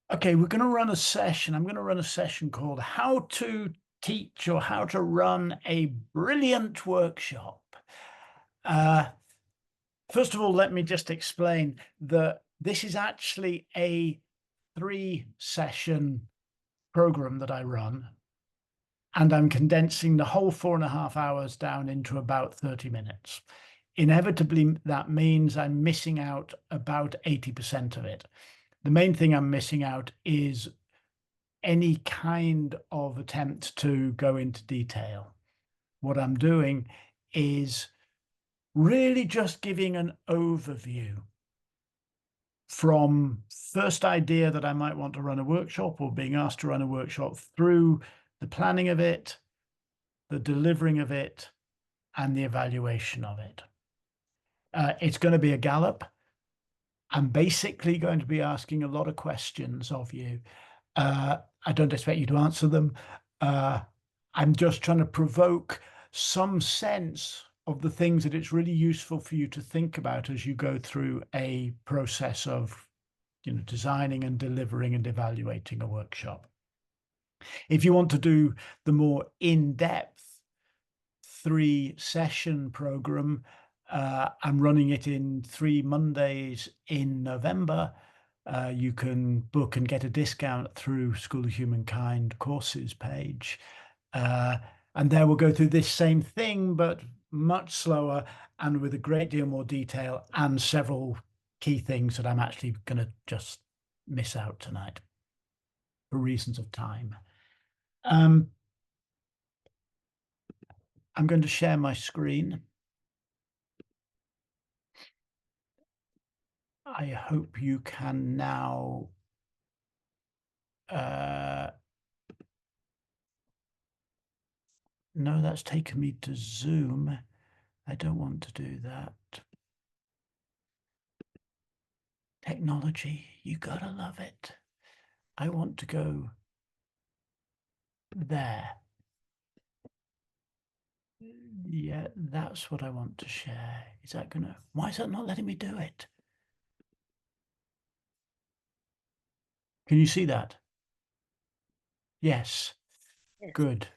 Okay, we're going to run a session. I'm going to run a session called How to Teach or How to Run a Brilliant Workshop. Uh, First of all, let me just explain that this is actually a 3-session program that I run, and I'm condensing the whole 4.5 hours down into about 30 minutes. Inevitably, that means I'm missing out about 80% of it. The main thing I'm missing out is any kind of attempt to go into detail. What I'm doing is really just giving an overview from first idea that I might want to run a workshop or being asked to run a workshop through the planning of it, the delivering of it, and the evaluation of it. It's going to be a gallop. I'm basically going to be asking a lot of questions of you. I don't expect you to answer them. I'm just trying to provoke some sense of the things that it's really useful for you to think about as you go through a process of, designing and delivering and evaluating a workshop. If you want to do the more in-depth 3-session program, I'm running it in 3 Mondays in November. You can book and get a discount through School of Humankind courses page. And there we'll go through this same thing, but much slower and with a great deal more detail and several key things that I'm actually going to just miss out tonight for reasons of time. I'm going to share my screen. I hope you can now no, that's taken me to Zoom. I don't want to do that. Technology, you gotta love it. I want to go there. Yeah, that's what I want to share. Is that why is that not letting me do it? Can you see that? Yes. Yes. Good.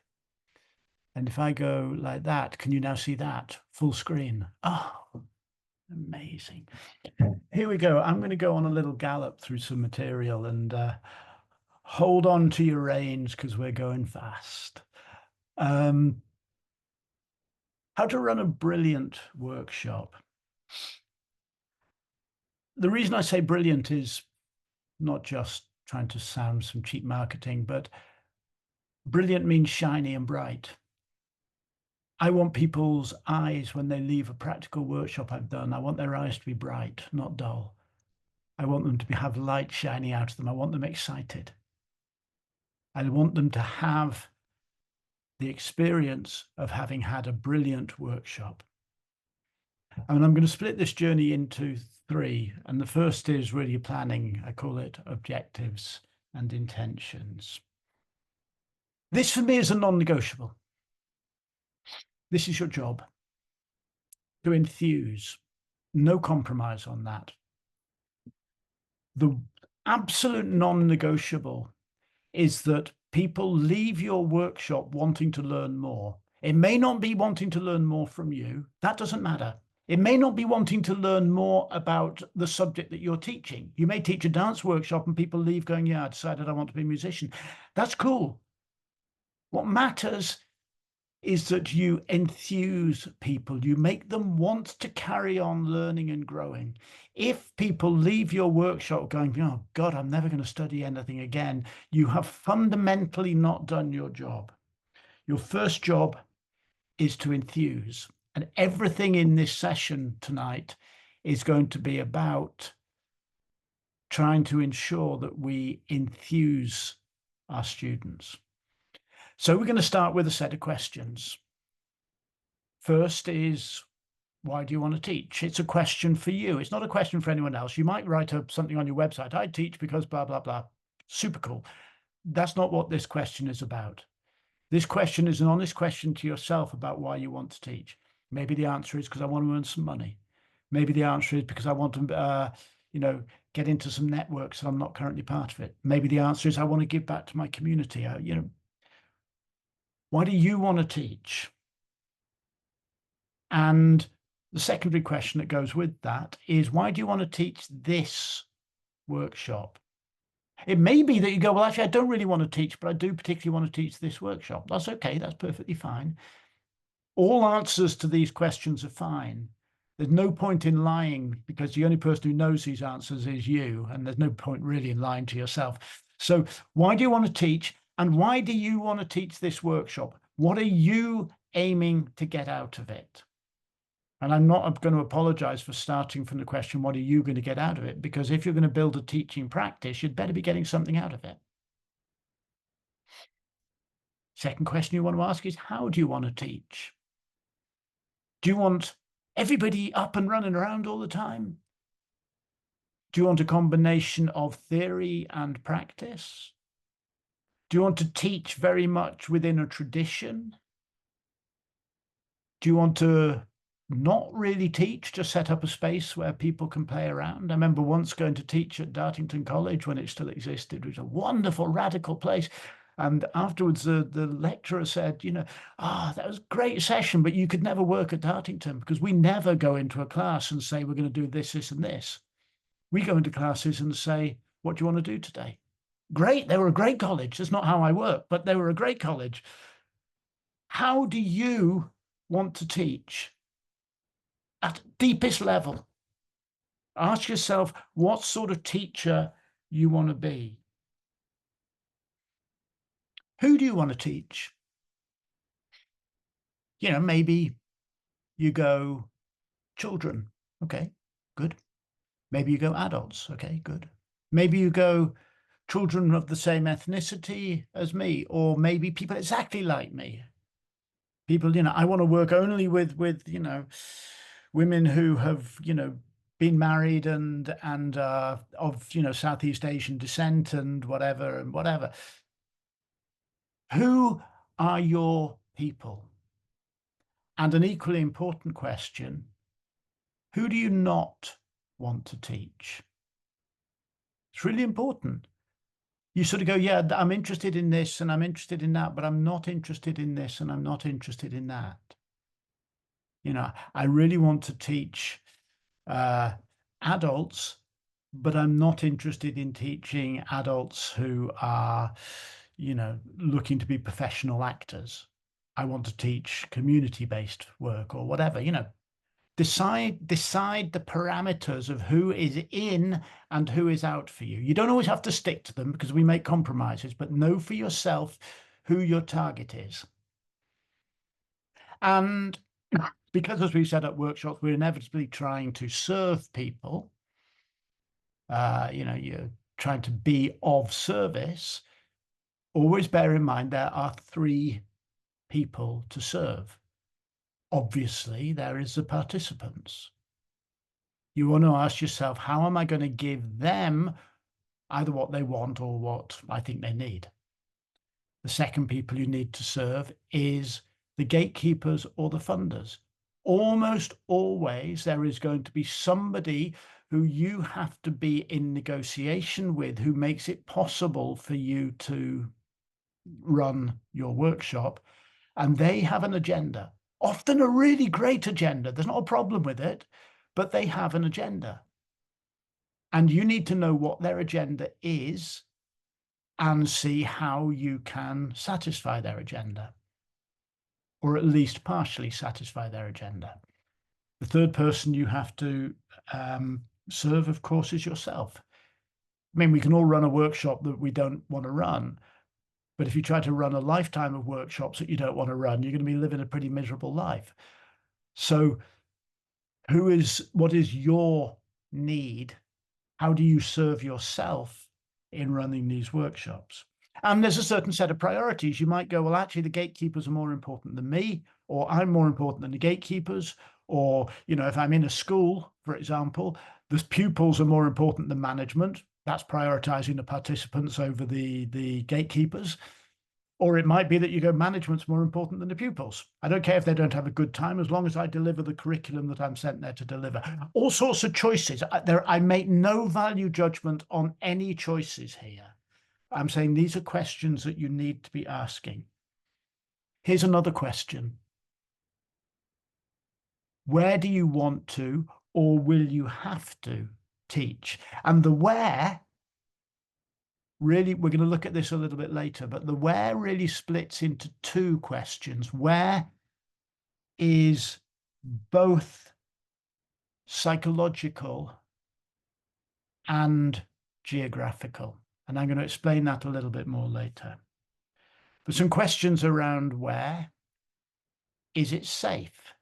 And if I go like that, can you now see that? Full screen. Oh, amazing. Here we go. I'm going to go on a little gallop through some material and hold on to your reins because we're going fast. How to run a brilliant workshop. The reason I say brilliant is not just trying to sound some cheap marketing, but brilliant means shiny and bright. I want people's eyes when they leave a practical workshop I've done. I want their eyes to be bright, not dull. I want them to have light shining out of them. I want them excited. I want them to have the experience of having had a brilliant workshop. And I'm going to split this journey into 3. And the first is really planning. I call it objectives and intentions. This for me is a non-negotiable. This is your job. To enthuse. No compromise on that. The absolute non-negotiable is that people leave your workshop wanting to learn more. It may not be wanting to learn more from you. That doesn't matter. It may not be wanting to learn more about the subject that you're teaching. You may teach a dance workshop and people leave going, yeah, I decided I want to be a musician. That's cool. What matters is that you enthuse people. You make them want to carry on learning and growing. If people leave your workshop going, oh God, I'm never going to study anything again, you have fundamentally not done your job. Your first job is to enthuse. And everything in this session tonight is going to be about trying to ensure that we enthuse our students. So we're going to start with a set of questions. First is, why do you want to teach? It's a question for you. It's not a question for anyone else. You might write up something on your website. I teach because blah, blah, blah. Super cool. That's not what this question is about. This question is an honest question to yourself about why you want to teach. Maybe the answer is because I want to earn some money. Maybe the answer is because I want to get into some networks that I'm not currently part of it? Maybe the answer is I want to give back to my community. Why do you want to teach? And the secondary question that goes with that is, why do you want to teach this workshop? It may be that you go, well, actually, I don't really want to teach, but I do particularly want to teach this workshop. That's okay. That's perfectly fine. All answers to these questions are fine. There's no point in lying, because the only person who knows these answers is you, and there's no point really in lying to yourself. So why do you want to teach? And why do you want to teach this workshop? What are you aiming to get out of it? And I'm not going to apologize for starting from the question, what are you going to get out of it? Because if you're going to build a teaching practice, you'd better be getting something out of it. Second question you want to ask is, how do you want to teach? Do you want everybody up and running around all the time? Do you want a combination of theory and practice? Do you want to teach very much within a tradition? Do you want to not really teach, just set up a space where people can play around? I remember once going to teach at Dartington College when it still existed. It was a wonderful, radical place. And afterwards, the lecturer said, that was a great session, but you could never work at Dartington, because we never go into a class and say, we're going to do this, this, and this. We go into classes and say, what do you want to do today? Great. They were a great college. That's not how I work, but they were a great college. How do you want to teach? At deepest level, ask yourself what sort of teacher you want to be. Who do you want to teach? Maybe you go children. Okay, good. Maybe you go adults. Okay, good. Maybe you go children of the same ethnicity as me, or maybe people exactly like me. People, I want to work only with women who have, been married and of, Southeast Asian descent and whatever. Who are your people? And an equally important question, who do you not want to teach? It's really important. You sort of go, yeah, I'm interested in this and I'm interested in that, but I'm not interested in this and I'm not interested in that. I really want to teach adults, but I'm not interested in teaching adults who are, looking to be professional actors. I want to teach community-based work or whatever, Decide the parameters of who is in and who is out for you. You don't always have to stick to them, because we make compromises, but know for yourself who your target is. And because, as we set up workshops, we're inevitably trying to serve people, you're trying to be of service, always bear in mind there are 3 people to serve. Obviously, there is the participants. You want to ask yourself, how am I going to give them either what they want or what I think they need? The second people you need to serve is the gatekeepers or the funders. Almost always there is going to be somebody who you have to be in negotiation with, who makes it possible for you to run your workshop, and they have an agenda. Often a really great agenda. There's not a problem with it, but they have an agenda. And you need to know what their agenda is and see how you can satisfy their agenda, or at least partially satisfy their agenda. The third person you have to serve, of course, is yourself. I mean, we can all run a workshop that we don't want to run, but if you try to run a lifetime of workshops that you don't want to run, you're going to be living a pretty miserable life. So what is your need? How do you serve yourself in running these workshops? And there's a certain set of priorities. You might go, well, actually, the gatekeepers are more important than me, or I'm more important than the gatekeepers. Or, if I'm in a school, for example, the pupils are more important than management. That's prioritizing the participants over the gatekeepers. Or it might be that you go, management's more important than the pupils. I don't care if they don't have a good time, as long as I deliver the curriculum that I'm sent there to deliver. All sorts of choices. I make no value judgment on any choices here. I'm saying these are questions that you need to be asking. Here's another question. Where do you want to, or will you have to teach? And the where, really, we're going to look at this a little bit later, but the where really splits into two questions. Where is both psychological and geographical. And I'm going to explain that a little bit more later. But some questions around where. Is it safe?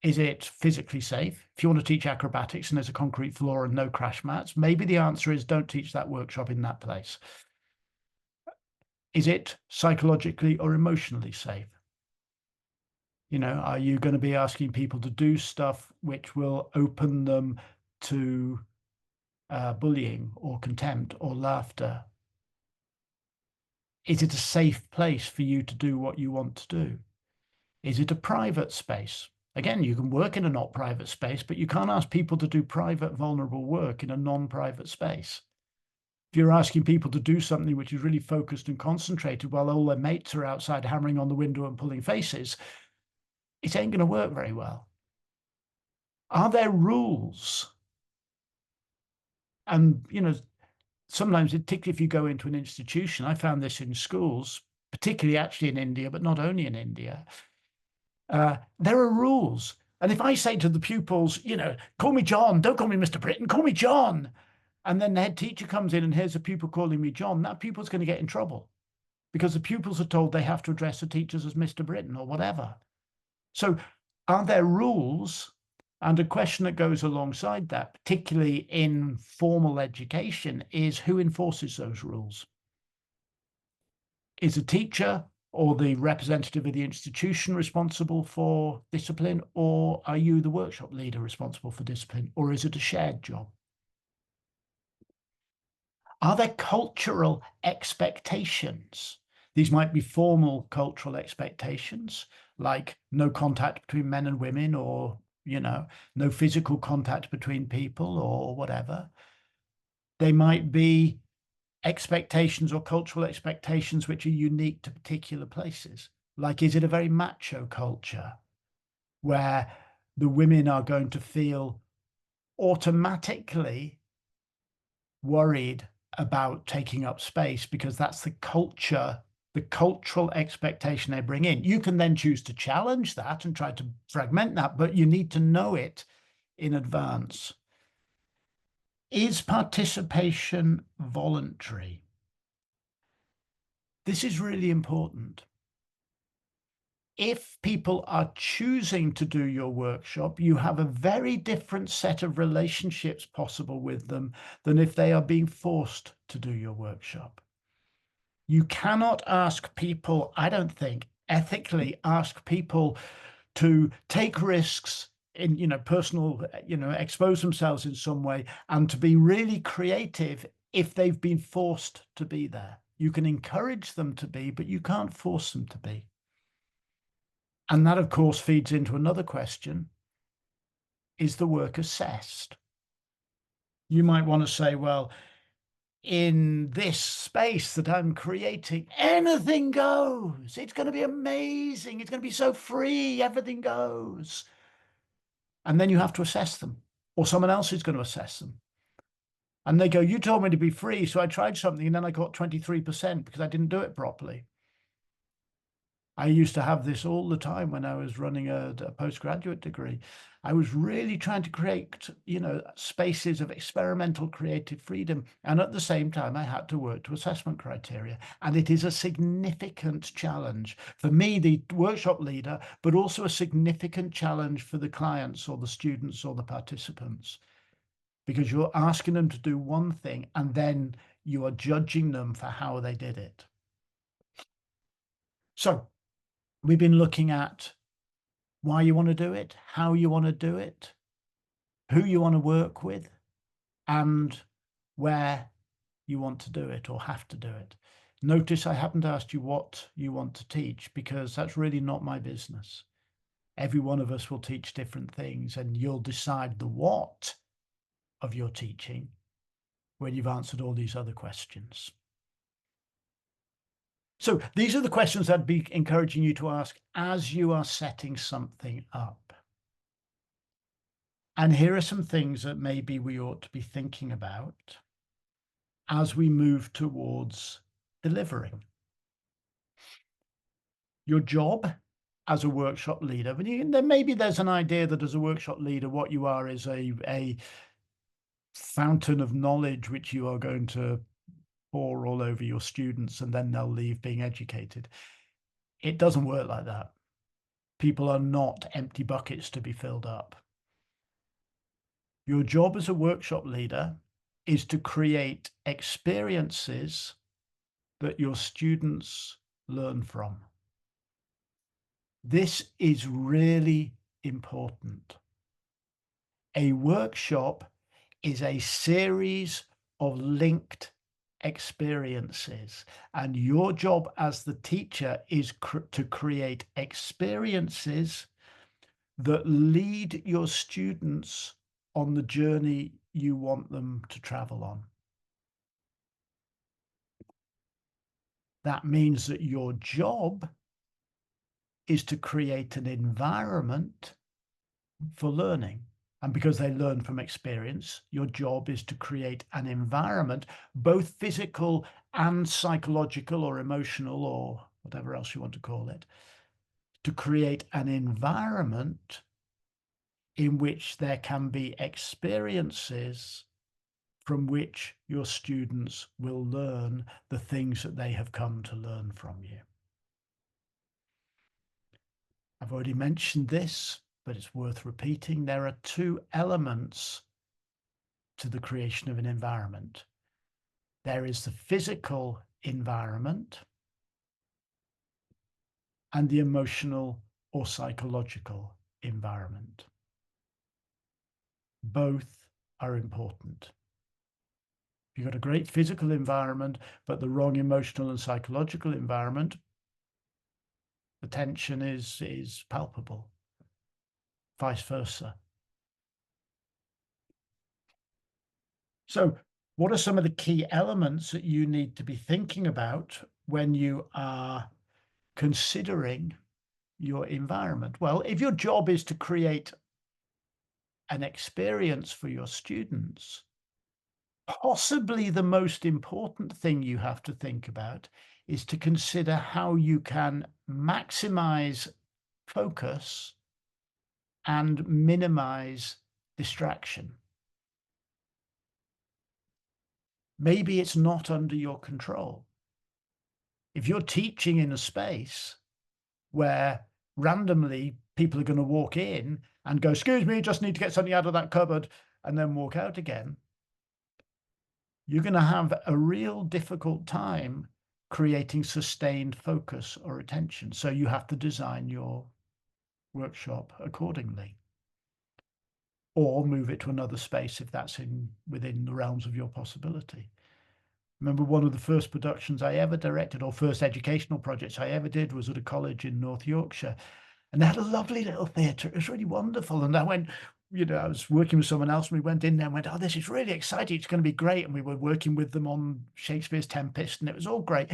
Is it physically safe? If you want to teach acrobatics and there's a concrete floor and no crash mats, maybe the answer is don't teach that workshop in that place. Is it psychologically or emotionally safe? You know, are you going to be asking people to do stuff which will open them to bullying or contempt or laughter? Is it a safe place for you to do what you want to do? Is it a private space? Again, you can work in a not private space, but you can't ask people to do private, vulnerable work in a non-private space. If you're asking people to do something which is really focused and concentrated while all their mates are outside hammering on the window and pulling faces, it ain't going to work very well. Are there rules? And, you know, sometimes, particularly if you go into an institution, I found this in schools, particularly actually in India, but not only in India, there are rules. And if I say to the pupils, you know, call me John, don't call me Mr. Britton, call me John. And then the head teacher comes in and here's a pupil calling me John, that pupil's going to get in trouble because the pupils are told they have to address the teachers as Mr. Britton or whatever. So are there rules? And a question that goes alongside that, particularly in formal education, is who enforces those rules? Is a teacher or the representative of the institution responsible for discipline, or are you the workshop leader responsible for discipline, or is it a shared job? Are there cultural expectations? These might be formal cultural expectations, like no contact between men and women, or, you know, no physical contact between people, or whatever. They might be expectations or cultural expectations which are unique to particular places. Like, is it a very macho culture where the women are going to feel automatically worried about taking up space because that's the culture, the cultural expectation they bring in? You can then choose to challenge that and try to fragment that, but you need to know it in advance. Is participation voluntary? This is really important. If people are choosing to do your workshop, you have a very different set of relationships possible with them than if they are being forced to do your workshop. You cannot ask people, I don't think, ethically ask people to take risks in, you know, personal, you know, expose themselves in some way and to be really creative if they've been forced to be there. You can encourage them to be, but you can't force them to be. And that, of course, feeds into another question. Is the work assessed? You might want to say, well, in this space that I'm creating, anything goes. It's going to be amazing. It's going to be so free. Everything goes. And then you have to assess them, or someone else is going to assess them. And they go, you told me to be free, so I tried something and then I got 23% because I didn't do it properly. I used to have this all the time when I was running a postgraduate degree. I was really trying to create, you know, spaces of experimental creative freedom. And at the same time, I had to work to assessment criteria. And it is a significant challenge for me, the workshop leader, but also a significant challenge for the clients or the students or the participants, because you're asking them to do one thing and then you are judging them for how they did it. So we've been looking at why you want to do it, how you want to do it, who you want to work with, and where you want to do it or have to do it. Notice I haven't asked you what you want to teach, because that's really not my business. Every one of us will teach different things, and you'll decide the what of your teaching when you've answered all these other questions. So these are the questions I'd be encouraging you to ask as you are setting something up. And here are some things that maybe we ought to be thinking about as we move towards delivering. Your job as a workshop leader, then maybe there's an idea that as a workshop leader, what you are is a fountain of knowledge which you are going to pour all over your students, and then they'll leave being educated. It doesn't work like that. People are not empty buckets to be filled up. Your job as a workshop leader is to create experiences that your students learn from. This is really important. A workshop is a series of linked experiences, and your job as the teacher is to create experiences that lead your students on the journey you want them to travel on. That means that your job is to create an environment for learning. And because they learn from experience, your job is to create an environment, both physical and psychological or emotional or whatever else you want to call it, to create an environment in which there can be experiences from which your students will learn the things that they have come to learn from you. I've already mentioned this, but it's worth repeating. There are two elements to the creation of an environment. There is the physical environment and the emotional or psychological environment. Both are important. If you've got a great physical environment, but the wrong emotional and psychological environment, the tension is palpable. Vice versa. So what are some of the key elements that you need to be thinking about when you are considering your environment? Well, if your job is to create an experience for your students, possibly the most important thing you have to think about is to consider how you can maximize focus and minimize distraction. Maybe it's not under your control. If you're teaching in a space where randomly people are going to walk in and go, "Excuse me, just need to get something out of that cupboard," and then walk out again, you're going to have a real difficult time creating sustained focus or attention. So you have to design your workshop accordingly, or move it to another space if that's within the realms of your possibility. Remember, one of the first productions I ever directed, or first educational projects I ever did, was at a college in North Yorkshire. And they had a lovely little theatre. It was really wonderful. And I went, I was working with someone else, and we went in there and went, "Oh, this is really exciting. It's going to be great." And we were working with them on Shakespeare's Tempest, and it was all great.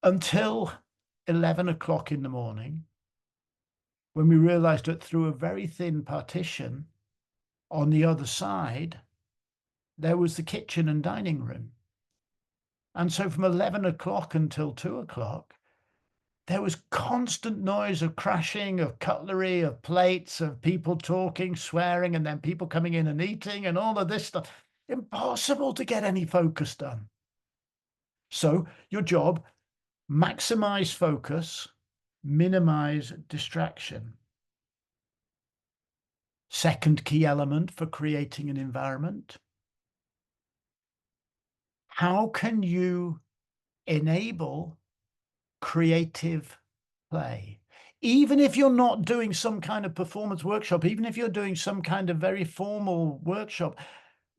Until 11 o'clock in the morning, when we realized that through a very thin partition on the other side, there was the kitchen and dining room. And so from 11 o'clock until 2 o'clock, there was constant noise of crashing, of cutlery, of plates, of people talking, swearing, and then people coming in and eating and all of this stuff. Impossible to get any focus done. So your job, maximize focus, minimize distraction. Second key element for creating an environment. How can you enable creative play? Even if you're not doing some kind of performance workshop, even if you're doing some kind of very formal workshop,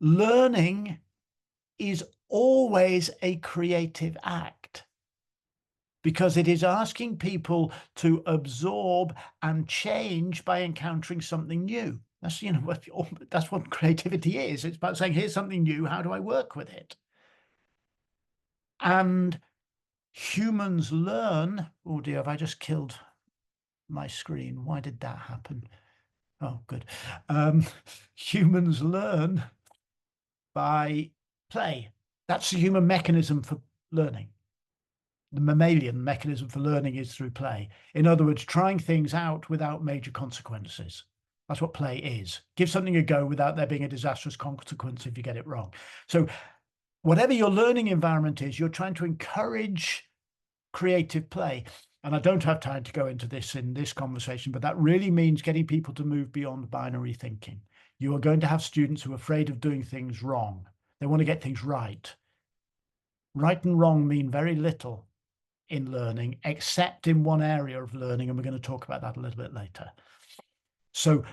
learning is always a creative act because it is asking people to absorb and change by encountering something new. That's, that's what creativity is. It's about saying, here's something new. How do I work with it? And humans learn. Oh dear, have I just killed my screen? Why did that happen? Oh, good. Humans learn by play. That's the human mechanism for learning. The mammalian mechanism for learning is through play. In other words, trying things out without major consequences. That's what play is. Give something a go without there being a disastrous consequence if you get it wrong. So whatever your learning environment is, you're trying to encourage creative play. And I don't have time to go into this in this conversation, but that really means getting people to move beyond binary thinking. You are going to have students who are afraid of doing things wrong. They want to get things right. Right and wrong mean very little in learning, except in one area of learning, and we're going to talk about that a little bit later. So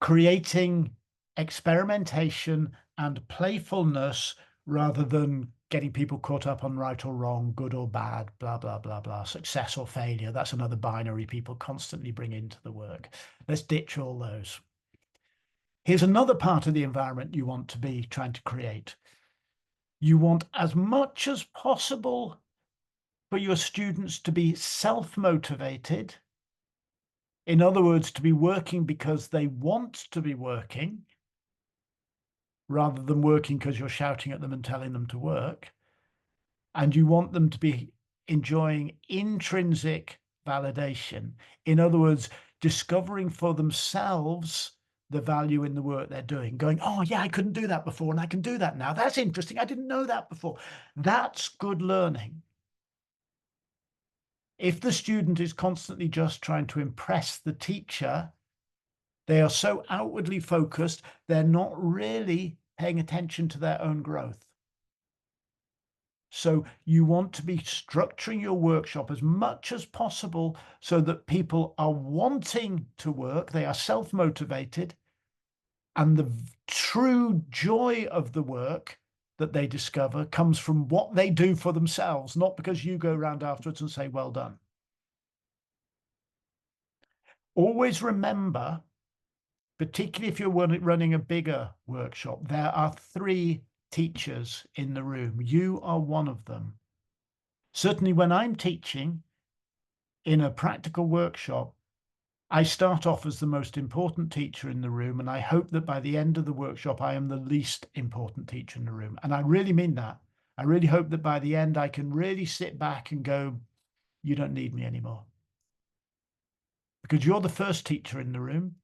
creating experimentation and playfulness rather than getting people caught up on right or wrong, good or bad, blah, blah, blah, blah, success or failure. That's another binary people constantly bring into the work. Let's ditch all those. Here's another part of the environment you want to be trying to create. You want as much as possible for your students to be self-motivated. In other words, to be working because they want to be working, rather than working because you're shouting at them and telling them to work. And you want them to be enjoying intrinsic validation. In other words, discovering for themselves the value in the work they're doing, going, oh yeah, I couldn't do that before and I can do that now. That's interesting. I didn't know that before. That's good learning. If the student is constantly just trying to impress the teacher, they are so outwardly focused, they're not really paying attention to their own growth. So you want to be structuring your workshop as much as possible so that people are wanting to work, they are self-motivated, and the true joy of the work that they discover comes from what they do for themselves, not because you go around afterwards and say, well done. Always remember, particularly if you're running a bigger workshop, there are 3 teachers in the room. You are one of them. Certainly when I'm teaching in a practical workshop, I start off as the most important teacher in the room, and I hope that by the end of the workshop, I am the least important teacher in the room. And I really mean that. I really hope that by the end, I can really sit back and go, you don't need me anymore. Because you're the first teacher in the room.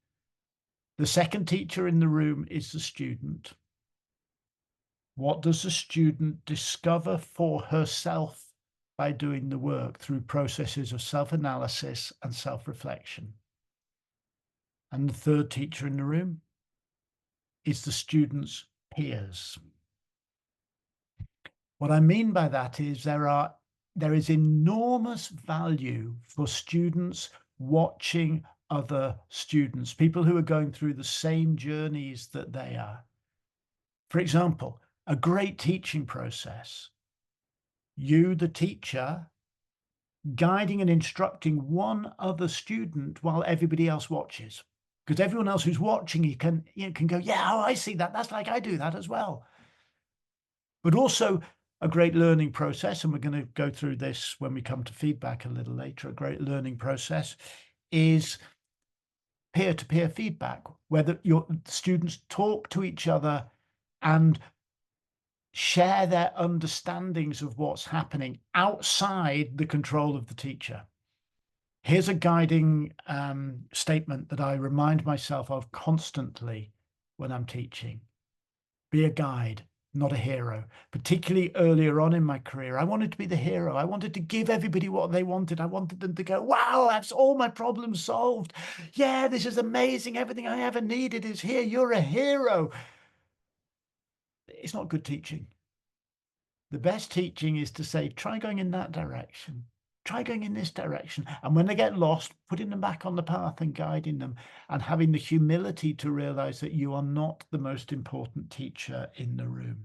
The second teacher in the room is the student. What does the student discover for herself by doing the work through processes of self-analysis and self-reflection? And the third teacher in the room is the student's peers. What I mean by that is there is enormous value for students watching other students, people who are going through the same journeys that they are. For example, a great teaching process. You, the teacher, guiding and instructing one other student while everybody else watches. Because everyone else who's watching, you can go, yeah, oh, I see that. That's like I do that as well. But also a great learning process, and we're going to go through this when we come to feedback a little later, a great learning process is peer-to-peer feedback, where your students talk to each other and share their understandings of what's happening outside the control of the teacher. Here's a guiding statement that I remind myself of constantly when I'm teaching. Be a guide, not a hero. Particularly earlier on in my career, I wanted to be the hero. I wanted to give everybody what they wanted. I wanted them to go, wow, that's all my problems solved. Yeah, this is amazing. Everything I ever needed is here. You're a hero. It's not good teaching. The best teaching is to say, try going in that direction. Try going in this direction. And when they get lost, putting them back on the path and guiding them and having the humility to realize that you are not the most important teacher in the room.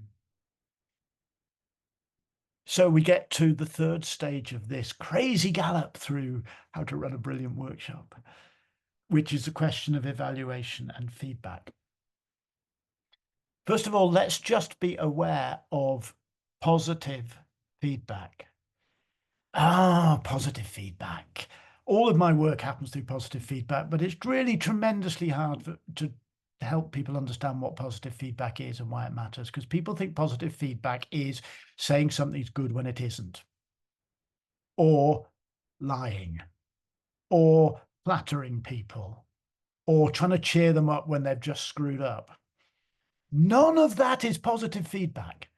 So we get to the third stage of this crazy gallop through how to run a brilliant workshop, which is the question of evaluation and feedback. First of all, let's just be aware of positive feedback. Positive feedback. All of my work happens through positive feedback, but it's really tremendously hard to help people understand what positive feedback is and why it matters, because people think positive feedback is saying something's good when it isn't, or lying, or flattering people, or trying to cheer them up when they've just screwed up. None of that is positive feedback.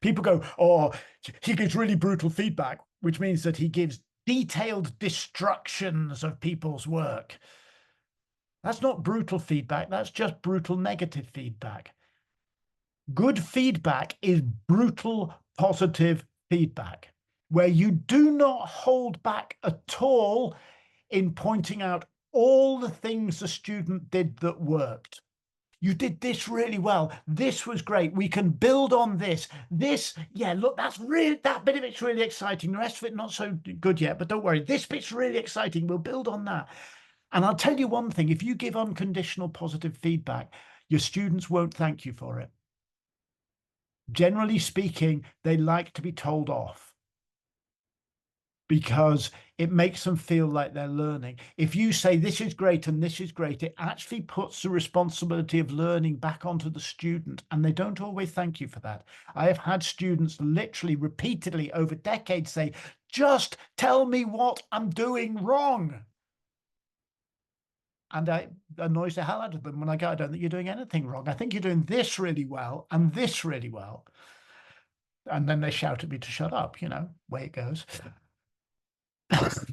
People go, oh, he gives really brutal feedback, which means that he gives detailed destructions of people's work. That's not brutal feedback. That's just brutal negative feedback. Good feedback is brutal positive feedback, where you do not hold back at all in pointing out all the things the student did that worked. You did this really well. This was great. We can build on this. This, yeah, look, that bit of it's really exciting. The rest of it, not so good yet, but don't worry. This bit's really exciting. We'll build on that. And I'll tell you one thing, if you give unconditional positive feedback, your students won't thank you for it. Generally speaking, they like to be told off because it makes them feel like they're learning. If you say this is great and this is great, it actually puts the responsibility of learning back onto the student, and they don't always thank you for that. I have had students literally repeatedly over decades say, just tell me what I'm doing wrong. And it annoys the hell out of them when I go, I don't think you're doing anything wrong. I think you're doing this really well and this really well. And then they shout at me to shut up, way it goes.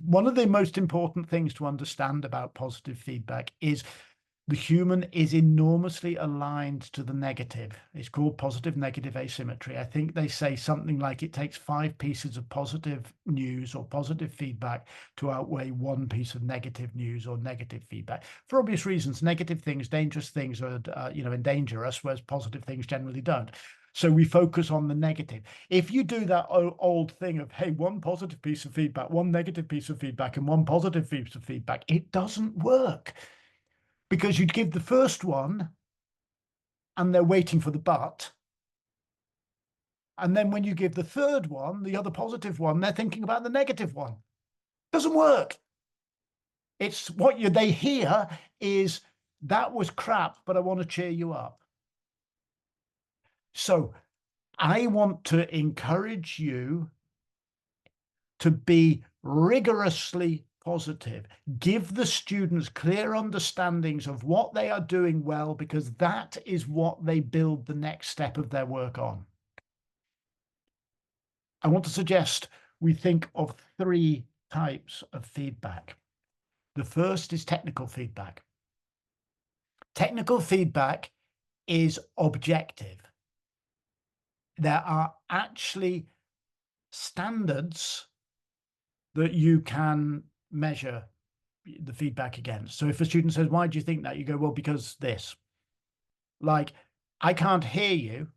One of the most important things to understand about positive feedback is the human is enormously aligned to the negative. It's called positive negative asymmetry. I think they say something like it takes 5 pieces of positive news or positive feedback to outweigh 1 piece of negative news or negative feedback. For obvious reasons, negative things, dangerous things endanger us, whereas positive things generally don't. So we focus on the negative. If you do that old thing of, hey, 1 positive piece of feedback, 1 negative piece of feedback, and 1 positive piece of feedback, it doesn't work. Because you'd give the first one and they're waiting for the but. And then when you give the third one, the other positive one, they're thinking about the negative one. Doesn't work. It's what they hear is, that was crap, but I want to cheer you up. So I want to encourage you to be rigorously positive. Give the students clear understandings of what they are doing well, because that is what they build the next step of their work on. I want to suggest we think of 3 types of feedback. The first is technical feedback. Technical feedback is objective. There are actually standards that you can measure the feedback against. So if a student says, why do you think that? You go, well, because this. Like, I can't hear you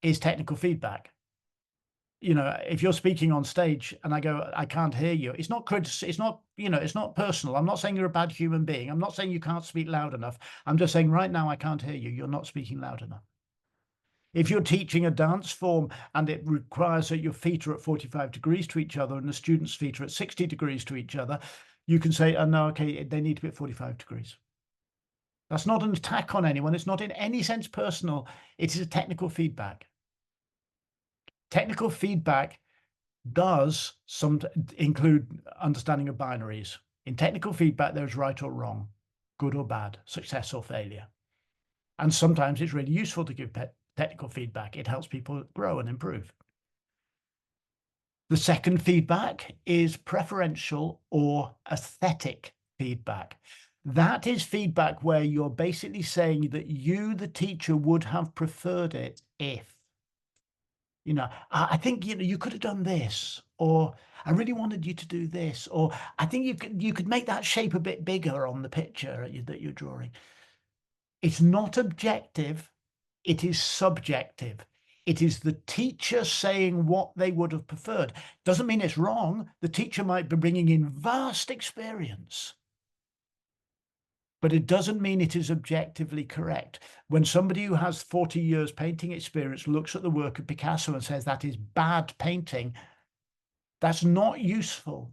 is technical feedback. If you're speaking on stage and I go, I can't hear you, it's not criticism, it's not personal. I'm not saying you're a bad human being. I'm not saying you can't speak loud enough. I'm just saying right now I can't hear you. You're not speaking loud enough. If you're teaching a dance form and it requires that your feet are at 45 degrees to each other and the students' feet are at 60 degrees to each other, you can say, oh, no, okay, they need to be at 45 degrees. That's not an attack on anyone. It's not in any sense personal. It is a technical feedback. Technical feedback does include understanding of binaries. In technical feedback, there's right or wrong, good or bad, success or failure. And sometimes it's really useful to give technical feedback. It helps people grow and improve. The second feedback is preferential or aesthetic feedback. That is feedback where you're basically saying that you, the teacher, would have preferred it if, I think, you could have done this, or I really wanted you to do this, or I think you could make that shape a bit bigger on the picture that you're drawing. It's not objective. It is subjective. It is the teacher saying what they would have preferred. Doesn't mean it's wrong. The teacher might be bringing in vast experience, but it doesn't mean it is objectively correct. When somebody who has 40 years painting experience looks at the work of Picasso and says that is bad painting, that's not useful.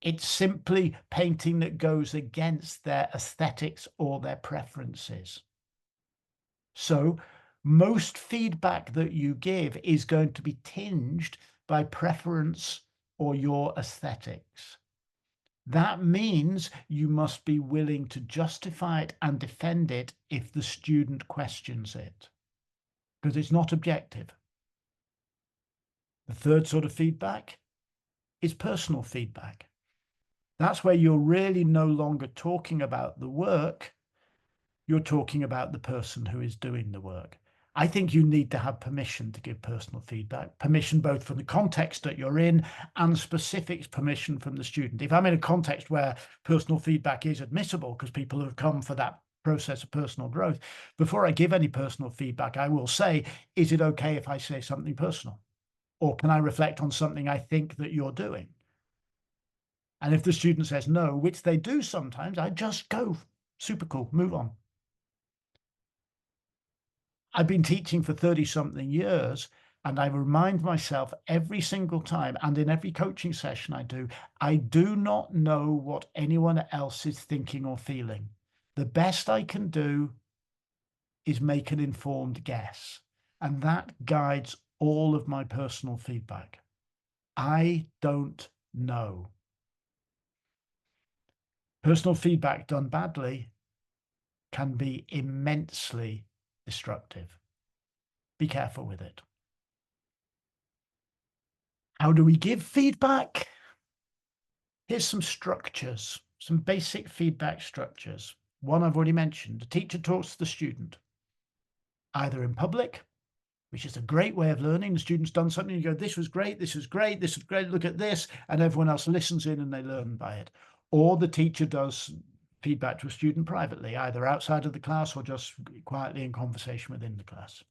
It's simply painting that goes against their aesthetics or their preferences. So most feedback that you give is going to be tinged by preference or your aesthetics. That means you must be willing to justify it and defend it if the student questions it, because it's not objective. The third sort of feedback is personal feedback. That's where you're really no longer talking about the work, you're talking about the person who is doing the work. I think you need to have permission to give personal feedback, permission both from the context that you're in and specific permission from the student. If I'm in a context where personal feedback is admissible because people have come for that process of personal growth, before I give any personal feedback, I will say, is it okay if I say something personal? Or can I reflect on something I think that you're doing? And if the student says no, which they do sometimes, I just go, super cool, move on. I've been teaching for 30-something years, and I remind myself every single time, and in every coaching session I do not know what anyone else is thinking or feeling. The best I can do is make an informed guess, and that guides all of my personal feedback. I don't know. Personal feedback done badly can be immensely destructive. Be careful with it. How do we give feedback? Here's some structures, some basic feedback structures. One I've already mentioned. The teacher talks to the student, either in public, which is a great way of learning. The student's done something, you go, this was great, this was great, this was great, look at this, and everyone else listens in and they learn by it. Or the teacher does feedback to a student privately, either outside of the class or just quietly in conversation within the class.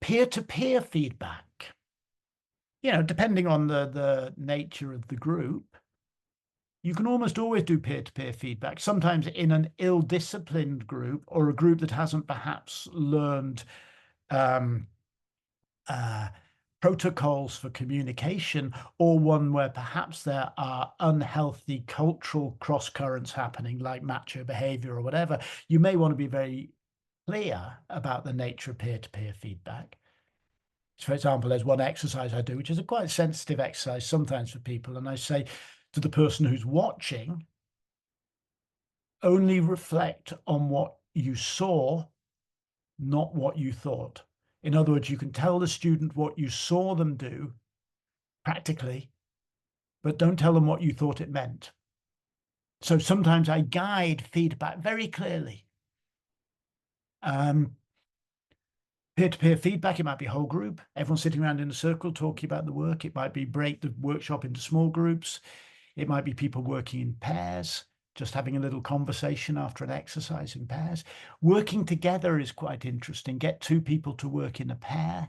Peer-to-peer feedback. Depending on the nature of the group, you can almost always do peer-to-peer feedback, sometimes in an ill-disciplined group or a group that hasn't perhaps learned protocols for communication, or one where perhaps there are unhealthy cultural cross-currents happening, like macho behavior or whatever. You may want to be very clear about the nature of peer-to-peer feedback. So, for example, there's one exercise I do, which is a quite sensitive exercise sometimes for people. And I say to the person who's watching, only reflect on what you saw, not what you thought. In other words, you can tell the student what you saw them do practically, but don't tell them what you thought it meant. So sometimes I guide feedback very clearly. Peer-to-peer feedback, it might be whole group, everyone sitting around in a circle talking about the work. It might be break the workshop into small groups. It might be people working in pairs, just having a little conversation after an exercise in pairs. Working together is quite interesting. Get two people to work in a pair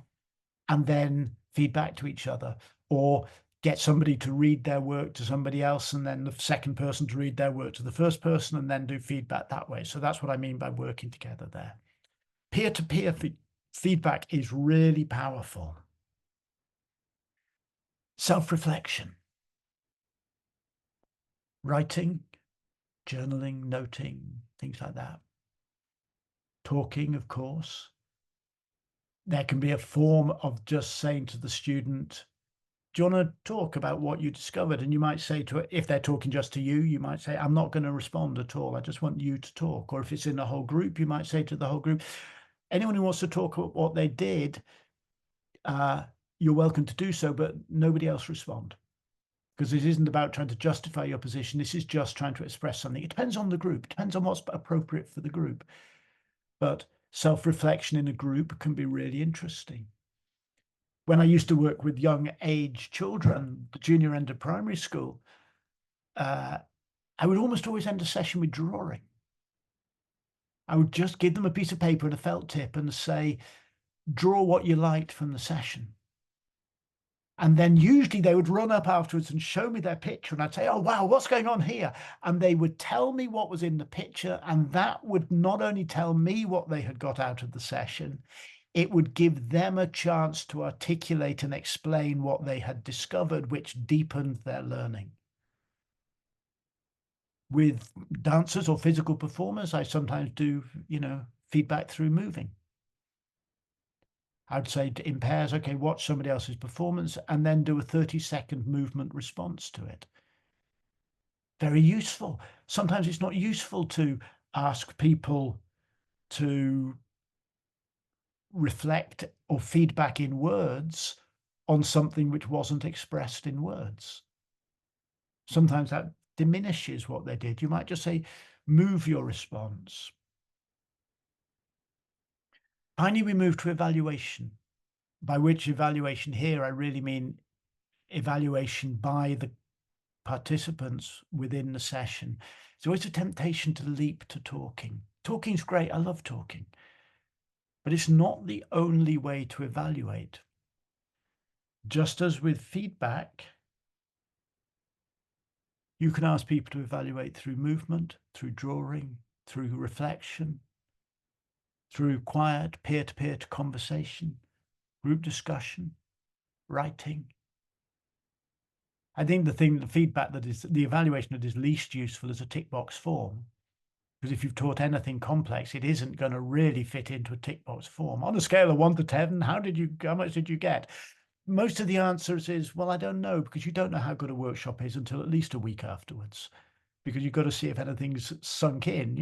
and then feedback to each other, or get somebody to read their work to somebody else and then the second person to read their work to the first person and then do feedback that way. So that's what I mean by working together there. Peer-to-peer feedback is really powerful. Self-reflection. Writing, journaling, noting, things like that. Talking, of course. There can be a form of just saying to the student, do you want to talk about what you discovered? And you might say to it, if they're talking just to you, you might say, I'm not going to respond at all. I just want you to talk. Or if it's in a whole group, you might say to the whole group, anyone who wants to talk about what they did, you're welcome to do so, but nobody else respond. Because it isn't about trying to justify your position. This is just trying to express something. It depends on the group. It depends on what's appropriate for the group. But self-reflection in a group can be really interesting. When I used to work with young age children, the junior end of primary school, I would almost always end a session with drawing. I would just give them a piece of paper and a felt tip and say, draw what you liked from the session. And then usually they would run up afterwards and show me their picture. And I'd say, oh, wow, what's going on here? And they would tell me what was in the picture. And that would not only tell me what they had got out of the session, it would give them a chance to articulate and explain what they had discovered, which deepened their learning. With dancers or physical performers, I sometimes do, feedback through moving. I'd say in pairs, okay, watch somebody else's performance and then do a 30-second movement response to it. Very useful. Sometimes it's not useful to ask people to reflect or feedback in words on something which wasn't expressed in words. Sometimes that diminishes what they did. You might just say, move your response. Finally, we move to evaluation, by which evaluation here, I really mean evaluation by the participants within the session. It's always a temptation to leap to talking. Talking's great. I love talking. But it's not the only way to evaluate. Just as with feedback, you can ask people to evaluate through movement, through drawing, through reflection, through quiet peer-to-peer conversation, group discussion, writing. I think the feedback that is the evaluation that is least useful is a tick box form. Because if you've taught anything complex, it isn't going to really fit into a tick box form. On a scale of 1 to 10, how much did you get? Most of the answers is, well, I don't know, because you don't know how good a workshop is until at least a week afterwards, because you've got to see if anything's sunk in,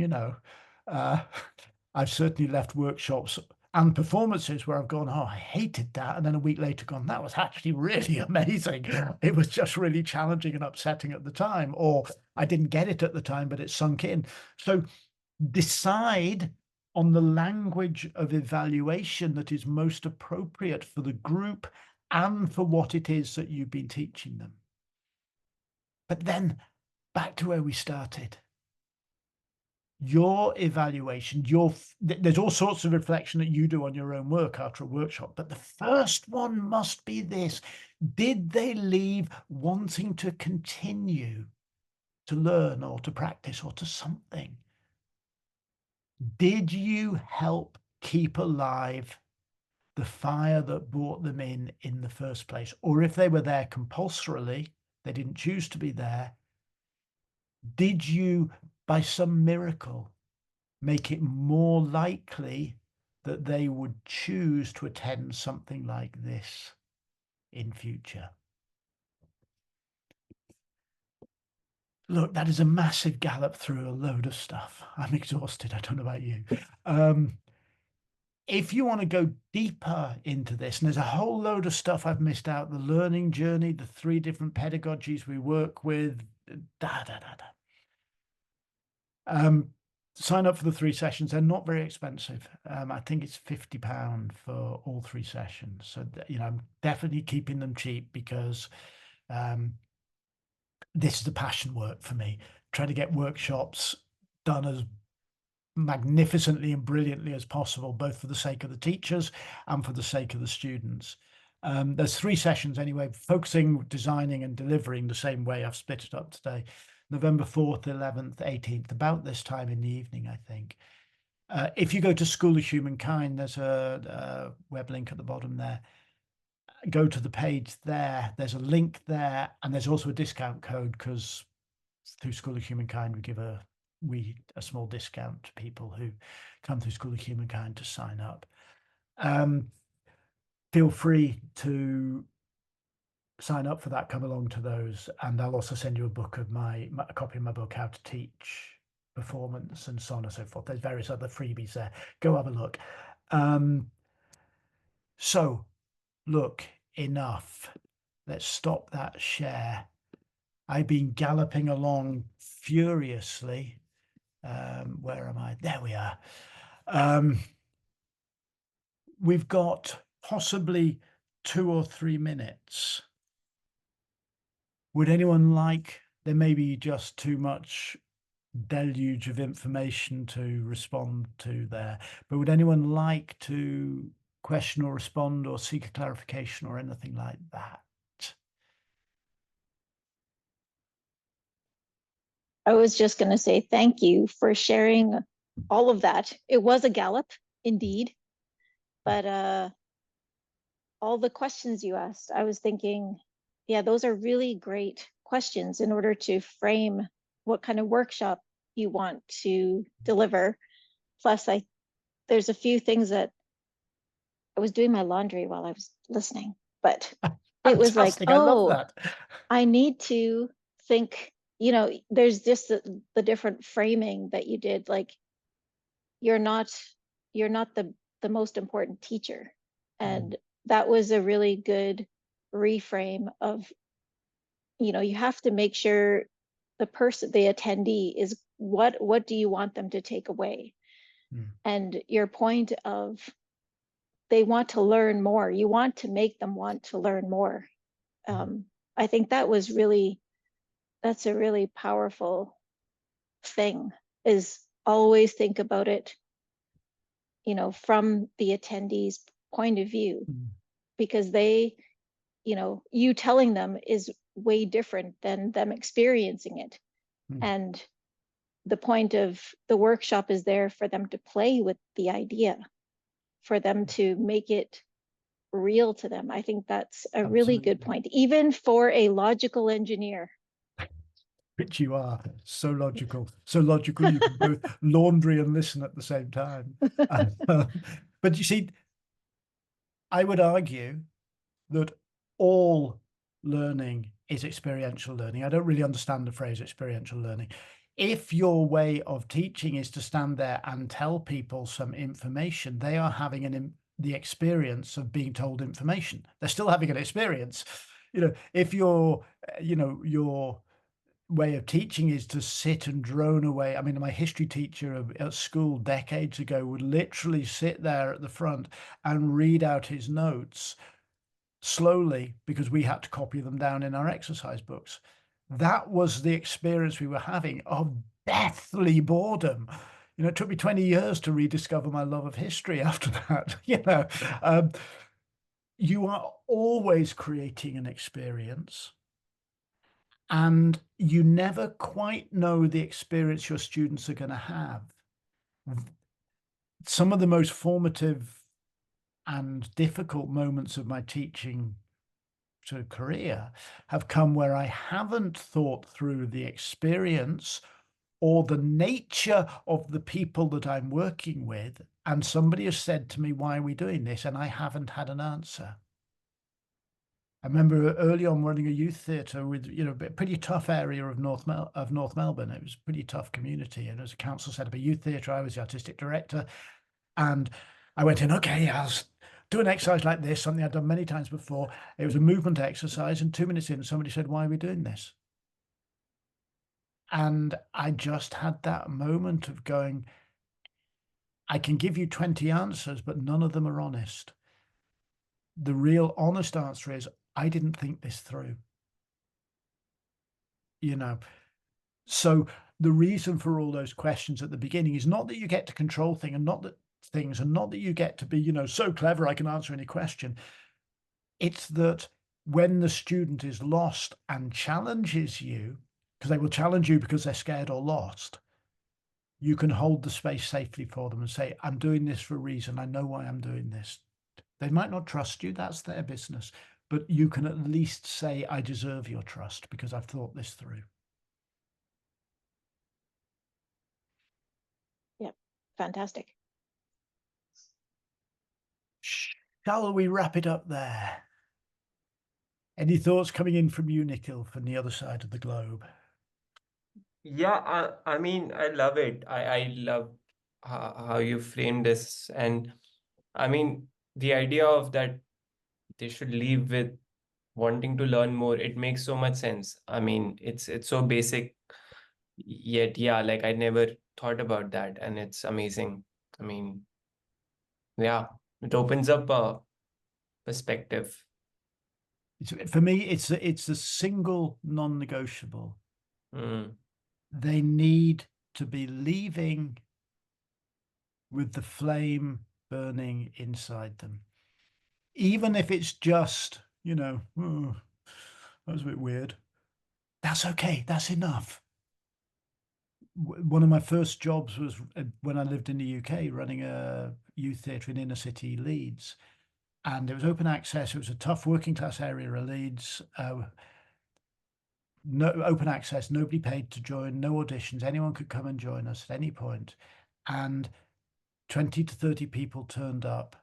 I've certainly left workshops and performances where I've gone, oh, I hated that. And then a week later gone, that was actually really amazing. It was just really challenging and upsetting at the time, or I didn't get it at the time, but it sunk in. So decide on the language of evaluation that is most appropriate for the group and for what it is that you've been teaching them. But then back to where we started. Your evaluation, there's all sorts of reflection that you do on your own work after a workshop, but the first one must be this. Did they leave wanting to continue to learn or to practice or to something? Did you help keep alive the fire that brought them in the first place? Or if they were there compulsorily, they didn't choose to be there, did you, by some miracle, make it more likely that they would choose to attend something like this in future? Look, that is a massive gallop through a load of stuff. I'm exhausted. I don't know about you. If you want to go deeper into this, and there's a whole load of stuff I've missed out, the learning journey, the 3 different pedagogies we work with, sign up for the 3 sessions. They're not very expensive. I think it's £50 for all 3 sessions. So, I'm definitely keeping them cheap because this is the passion work for me, trying to get workshops done as magnificently and brilliantly as possible, both for the sake of the teachers and for the sake of the students. There's 3 sessions anyway, focusing, designing and delivering the same way I've split it up today. November 4th, 11th, 18th, about this time in the evening, I think. If you go to School of Humankind, there's a web link at the bottom there. Go to the page there. There's a link there, and there's also a discount code because through School of Humankind we give a small discount to people who come through School of Humankind to sign up. Feel free to sign up for that, come along to those, and I'll also send you a copy of my book, How to Teach Performance, and so on and so forth. There's various other freebies there. Go have a look. So look, enough. Let's stop that share. I've been galloping along furiously. Where am I? There we are. We've got possibly 2 or 3 minutes. Would anyone like, there may be just too much deluge of information to respond to there. But would anyone like to question or respond or seek a clarification or anything like that? I was just going to say thank you for sharing all of that. It was a gallop, indeed, but all the questions you asked, I was thinking, yeah, those are really great questions in order to frame what kind of workshop you want to deliver. Plus, there's a few things that I was doing my laundry while I was listening, but it was like, Fantastic. I love oh, that. I need to think, there's just the different framing that you did. Like you're not the most important teacher. And that was a really good reframe of, you have to make sure the attendee is what do you want them to take away? And your point of they want to learn more, you want to make them want to learn more. I think that's a really powerful thing, is always think about it, from the attendees' point of view, because you telling them is way different than them experiencing it. And the point of the workshop is there for them to play with the idea, for them to make it real to them. I think that's a really good point, even for a logical engineer. Which you are. So logical you can both laundry and listen at the same time. But you see, I would argue that all learning is experiential learning. I don't really understand the phrase experiential learning. If your way of teaching is to stand there and tell people some information, they are having the experience of being told information. They're still having an experience. If your way of teaching is to sit and drone away. I mean, my history teacher at school decades ago would literally sit there at the front and read out his notes slowly because we had to copy them down in our exercise books. That was the experience we were having of deathly boredom. It took me 20 years to rediscover my love of history after that. You are always creating an experience, and you never quite know the experience your students are going to have. Some of the most formative and difficult moments of my teaching career have come where I haven't thought through the experience or the nature of the people that I'm working with, and somebody has said to me, "Why are we doing this?" and I haven't had an answer. I remember early on running a youth theatre with, a pretty tough area of North Melbourne. It was a pretty tough community, and as a council set up a youth theatre, I was the artistic director, and I went in, okay, I'll do an exercise like this, something I'd done many times before. It was a movement exercise, and 2 minutes in, somebody said, "Why are we doing this?" And I just had that moment of going, I can give you 20 answers, but none of them are honest. The real honest answer is, I didn't think this through. So the reason for all those questions at the beginning is not that you get to control things, and not that you get to be, so clever I can answer any question. It's that when the student is lost and challenges you, because they will challenge you because they're scared or lost, you can hold the space safely for them and say, "I'm doing this for a reason. I know why I'm doing this." They might not trust you. That's their business. But you can at least say, "I deserve your trust because I've thought this through." Yep. Fantastic. Shall we wrap it up there? Any thoughts coming in from you, Nikhil, from the other side of the globe? Yeah, I mean, I love it. I love how you frame this. And I mean, the idea of that they should leave with wanting to learn more, it makes so much sense. I mean, it's so basic, yet yeah, like I never thought about that, and it's amazing. I mean, yeah, it opens up a perspective. For me, it's a single non-negotiable. Mm. They need to be leaving with the flame burning inside them. Even if it's just, you know, "Oh, that was a bit weird." That's okay. That's enough. One of my first jobs was when I lived in the UK, running a youth theatre in inner city Leeds. And it was open access. It was a tough working class area of Leeds. No open access, nobody paid to join, no auditions. Anyone could come and join us at any point. And 20 to 30 people turned up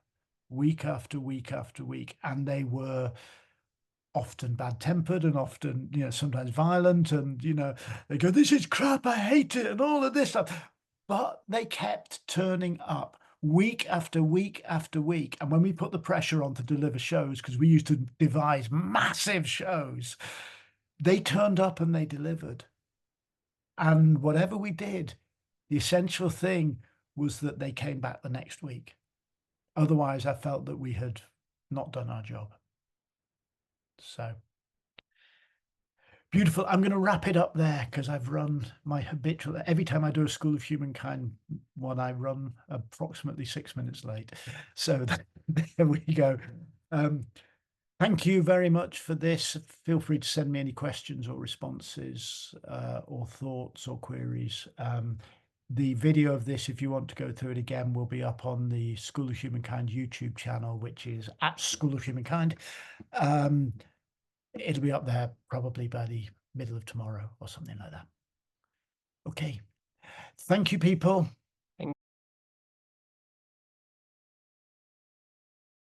week after week after week, and they were often bad-tempered and often, you know, sometimes violent, and, you know, they go, "This is crap, I hate it," and all of this stuff. But they kept turning up week after week after week. And when we put the pressure on to deliver shows, because we used to devise massive shows, they turned up and they delivered. And whatever we did, the essential thing was that they came back the next week. Otherwise, I felt that we had not done our job. So beautiful. I'm going to wrap it up there because I've run my habitual. Every time I do a School of Humankind one, I run approximately 6 minutes late. So there we go. Thank you very much for this. Feel free to send me any questions or responses or thoughts or queries. The video of this, if you want to go through it again, will be up on the School of Humankind YouTube channel, which is at School of Humankind. It'll be up there probably by the middle of tomorrow or something like that. Okay. Thank you, people.